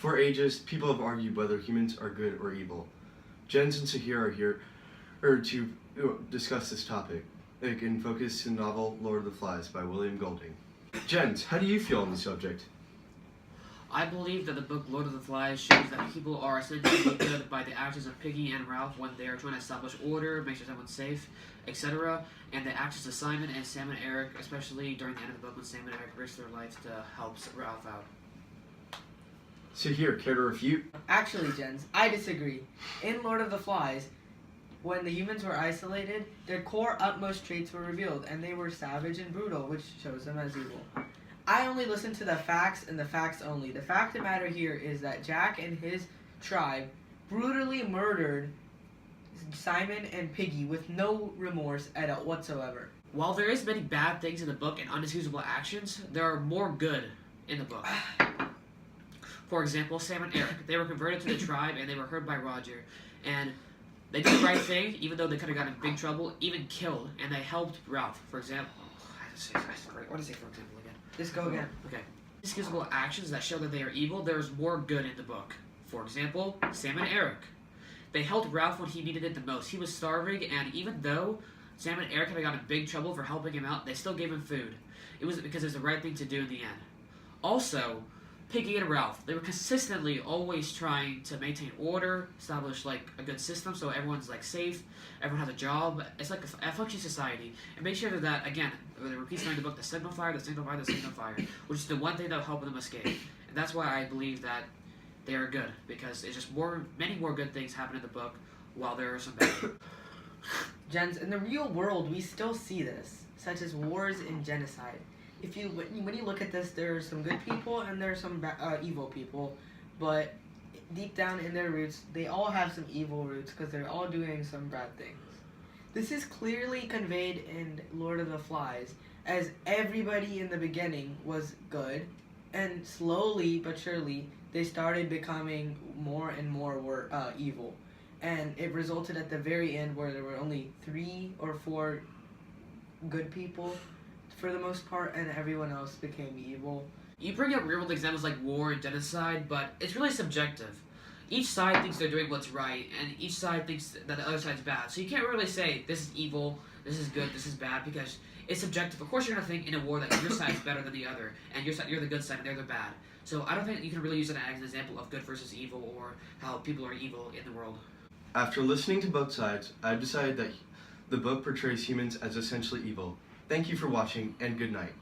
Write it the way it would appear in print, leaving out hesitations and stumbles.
For ages, people have argued whether humans are good or evil. Jens and Saahir are here to discuss this topic. They can focus in the novel Lord of the Flies by William Golding. Jens, how do you feel on the subject? I believe that the book Lord of the Flies shows that people are essentially good by the actions of Piggy and Ralph when they are trying to establish order, make sure everyone's safe, etc. And the actions of Simon and Sam and Eric, especially during the end of the book when Sam and Eric risk their lives to help Ralph out. Saahir, care to refute? Actually, Jens, I disagree. In Lord of the Flies, when the humans were isolated, their core utmost traits were revealed, and they were savage and brutal, which shows them as evil. I only listen to the facts and the facts only. The fact of the matter here is that Jack and his tribe brutally murdered Simon and Piggy with no remorse at all whatsoever. While there is many bad things in the book and unexcusable actions, there are more good in the book. For example, Sam and Eric, they were converted to the tribe and they were heard by Roger. And they did the right thing, even though they could have gotten in big trouble, even killed, and they helped Ralph. For example, what to say for example again? Just go again. Okay. Inexcusable actions that show that they are evil, there is more good in the book. For example, Sam and Eric. They helped Ralph when he needed it the most. He was starving, and even though Sam and Eric had gotten in big trouble for helping him out, they still gave him food. It was because it was the right thing to do in the end. Also, Piggy and Ralph, they were consistently always trying to maintain order, establish like a good system so everyone's like safe, everyone has a job. It's like a functioning society, and make sure that again, it repeats in the book, the signal fire, the signal fire, the signal fire, which is the one thing that will help them escape. And that's why I believe that they are good, because it's just many more good things happen in the book, while there are some bad. Jens, in the real world, we still see this, such as wars and genocide. When you look at this, there are some good people and there are some evil people, but deep down in their roots, they all have some evil roots because they're all doing some bad things. This is clearly conveyed in Lord of the Flies, as everybody in the beginning was good, and slowly but surely, they started becoming more and more evil. And it resulted at the very end where there were only 3 or 4 good people for the most part, and everyone else became evil. You bring up real-world examples like war and genocide, but it's really subjective. Each side thinks they're doing what's right, and each side thinks that the other side's bad. So you can't really say, this is evil, this is good, this is bad, because it's subjective. Of course you're going to think in a war that your side's better than the other, and you're the good side and they're the bad. So I don't think you can really use it as an example of good versus evil, or how people are evil in the world. After listening to both sides, I've decided that the book portrays humans as essentially evil. Thank you for watching, and good night.